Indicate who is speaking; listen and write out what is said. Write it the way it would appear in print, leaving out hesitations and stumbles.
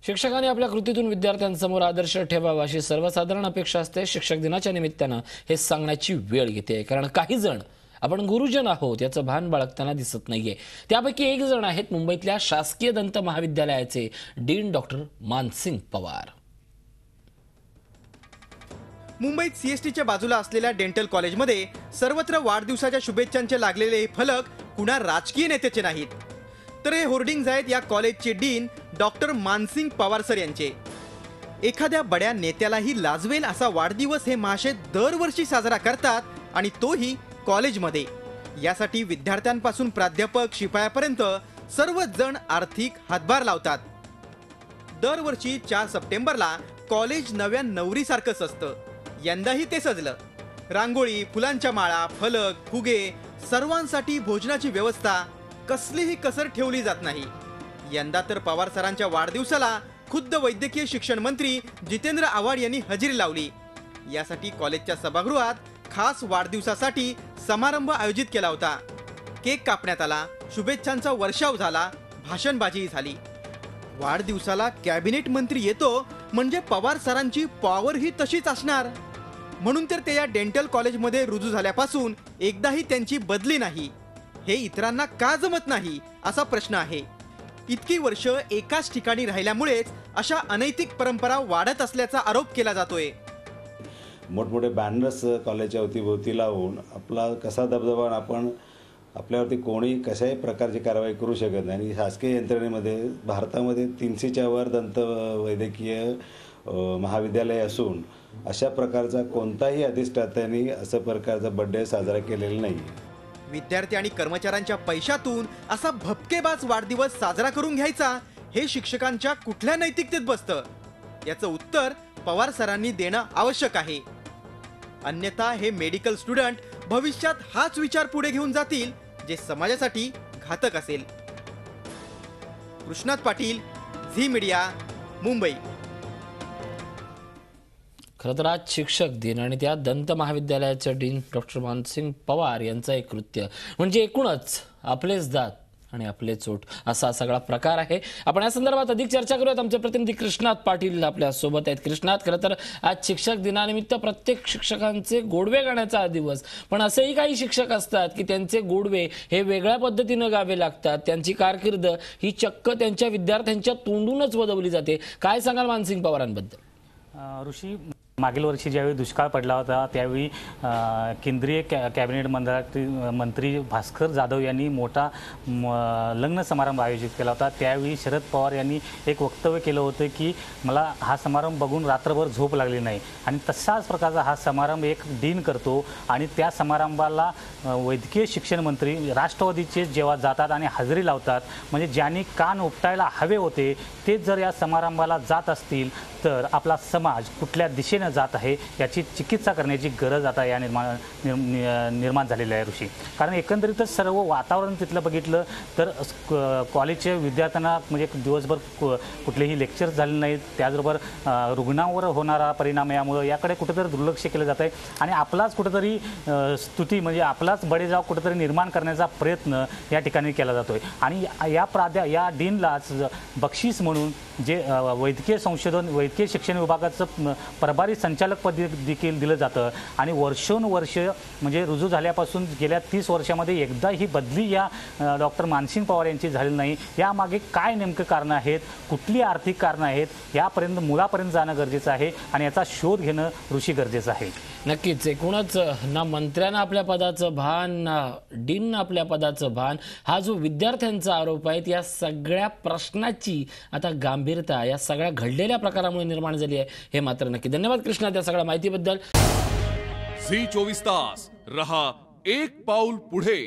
Speaker 1: शिक्षकांनी आपल्या कृतीतून विद्यार्थ्यांसमोर आदर्श ठेवावा अशी सर्वसाधारण अपेक्षा असते। शिक्षक दिनाच्या निमित्ताने हे सांगण्याची वेळ येते, कारण काही जण आपण गुरुजन आहोत याचं भान बाळगताना दिसत नाहीये। त्यापैकी एक जण आहेत मुंबईतल्या शासकीय दंत महाविद्यालयाचे डीन डॉक्टर मानसिंग पवार।
Speaker 2: मुंबईत सीएसटीच्या बाजूला असलेल्या डेंटल कॉलेजमध्ये सर्वत्र वाढदिवसाच्या शुभेच्छांचे लागलेले हे फलक कुणा राजकीय नेत्याचे नाहीत, तर हे होर्डिंग्ज आहेत या कॉलेजचे dean doctor Mansing Pawar sir यांचे। एखाद्या बड्या नेत्यालाही लाजवेल असा वाढदिवस हे महाशय दरवर्षी साजरा करतात, आणि तोही कॉलेजमध्ये। यासाठी विद्यार्थ्यांपासून प्राध्यापक शिपायापर्यंत सर्वच जण आर्थिक हातभार लावतात। दरवर्षी 4 सप्टेंबरला कॉलेज नव्या नवरीसारखंच असतं। यंदाही ते सजलं। रांगोळी, फुलांच्या माळा, फलक, फुगे, सर्वांसाठी भोजनाची व्यवस्था, कसलीही कसर ठेवली जात नाही। यंदा तर पवार सरांच्या वाढदिवसाला खुद्द वैद्यकीय शिक्षण मंत्री जितेंद्र आव्हाड यांनी हजेरी लावली। यासाठी कॉलेजच्या सभागृहात खास वाढदिवसासाठी समारंभ आयोजित केला होता। केक कापण्यात आला, शुभेच्छांचा वर्षाव झाला, भाषणबाजी झाली। वाढदिवसाला कॅबिनेट मंत्री येतो म्हणजे पवार सरांची पॉवर ही तशीच असणार, म्हणून तर ते या डेंटल कॉलेजमध्ये रुजू झाल्यापासून एकदाही त्यांची बदली नाही। हे इतरांना का जमत नाही असा प्रश्न आहे। इतकी वर्ष एकाच ठिकाणी राहिल्यामुळेच अशा अनैतिक परंपरा वाढत असल्याचा आरोप केला जातोय।
Speaker 3: मोठमोठे बॅनर्स कॉलेजच्या अवतीभोवती लावून आपला कसा दबदबा आपण आपल्यावरती कोणी कशाही प्रकारची कारवाई करू शकत नाही। आणि शासकीय यंत्रणेमध्ये भारतामध्ये 300च्या वर दंत वैद्यकीय महाविद्यालय असून अशा प्रकारचा कोणताही अधिष्ठात्याने अशा प्रकारचा बर्थडे साजरा केलेला नाही।
Speaker 2: विद्यार्थी आणि कर्मचाऱ्यांच्या पैशातून असा भपकेबाज वाढदिवस साजरा करून घ्यायचा हे शिक्षकांच्या कुठल्या नैतिकतेत बसतं? याचं उत्तर पवार सरांनी देणं आवश्यक आहे। अन्यथा हे मेडिकल स्टुडंट भविष्यात हाच विचार पुढे घेऊन जातील जे समाजासाठी घातक असेल। कृष्णात पाटील, झी मीडिया, मुंबई।
Speaker 1: खरं तर आज शिक्षक दिन आणि त्या दंत महाविद्यालयाचे डीन डॉक्टर मानसिंग पवार यांचं एक कृत्य म्हणजे एकूणच आपलेच दात आणि आपले चोट असा सगळा प्रकार आहे। आपण या संदर्भात अधिक चर्चा करूयात। आमचे प्रतिनिधी कृष्णात पाटील आपल्या सोबत आहेत। कृष्णात, खरं तर आज शिक्षक दिनानिमित्त प्रत्येक शिक्षकांचे गोडवे गाण्याचा दिवस, पण असेही काही शिक्षक असतात की त्यांचे गोडवे हे वेगळ्या पद्धतीने गावे लागतात। त्यांची कारकीर्द ही चक्क त्यांच्या विद्यार्थ्यांच्या तोंडूनच वदवली जाते। काय सांगाल मानसिंग पवारांबद्दल?
Speaker 4: ऋषी, मागील वर्षी ज्यावेळी दुष्काळ पडला होता त्यावेळी केंद्रीय कॅबिनेट मंडळातील मंत्री भास्कर जाधव यांनी मोठा लग्न समारंभ आयोजित केला होता। त्यावेळी शरद पवार यांनी एक वक्तव्य केलं होतं की मला हा समारंभ बघून रात्रभर झोप लागली नाही, आणि तसाच प्रकारचा हा समारंभ एक डीन करतो। आणि त्या समारंभाला वैद्यकीय शिक्षण मंत्री राष्ट्रवादीचे जेव्हा जातात आणि हजेरी लावतात, म्हणजे ज्यांनी कान उपटायला हवे होते ते जर या समारंभाला जात असतील तर आपला समाज कुठल्या दिशेने जात आहे याची चिकित्सा करण्याची गरज आता या निर्माण झालेली आहे ऋषी। कारण एकंदरीतच सर्व वातावरण तिथलं बघितलं तर कॉलेजच्या विद्यार्थ्यांना म्हणजे दिवसभर कुठलेही लेक्चर झाले नाहीत, त्याचबरोबर रुग्णांवर होणारा परिणाम यामुळे याकडे कुठेतरी दुर्लक्ष केलं जात आहे, आणि आपलाच कुठेतरी स्तुती म्हणजे आपलाच बडेजाव कुठेतरी निर्माण करण्याचा प्रयत्न या ठिकाणी केला जातोय। आणि या डीनलाच बक्षीस म्हणून जे वैद्यकीय संशोधन वैद्यकीय शिक्षण विभागाचं प्रभारी संचालक पद देखील दिलं जातं, आणि वर्षोनवर्ष म्हणजे रुजू झाल्यापासून गेल्या 30 वर्षामध्ये एकदा ही बदली या डॉक्टर मानसिंग पवार यांची झालेली नाही। यामागे काय नेमकं कारणं आहेत, कुठली आर्थिक कारणं आहेत, यापर्यंत मुळापर्यंत जाणं गरजेचं आहे, आणि याचा शोध घेणं ऋषी गरजेचं आहे।
Speaker 1: नक्कीच, एकूणच ना मंत्र्यांना आपल्या पदाचं भान ना डीन आपल्या पदाचं भान, हा जो विद्यार्थ्यांचा आरोप आहे या सगळ्या प्रश्नाची आता गंभीरता या सगळ्या घडलेल्या प्रकारामुळे निर्माण झाली आहे हे मात्र नक्की। धन्यवाद कृष्णा त्या सगळ्या माहितीबद्दल।
Speaker 5: झी 24 तास रहा एक पाऊल पुढे।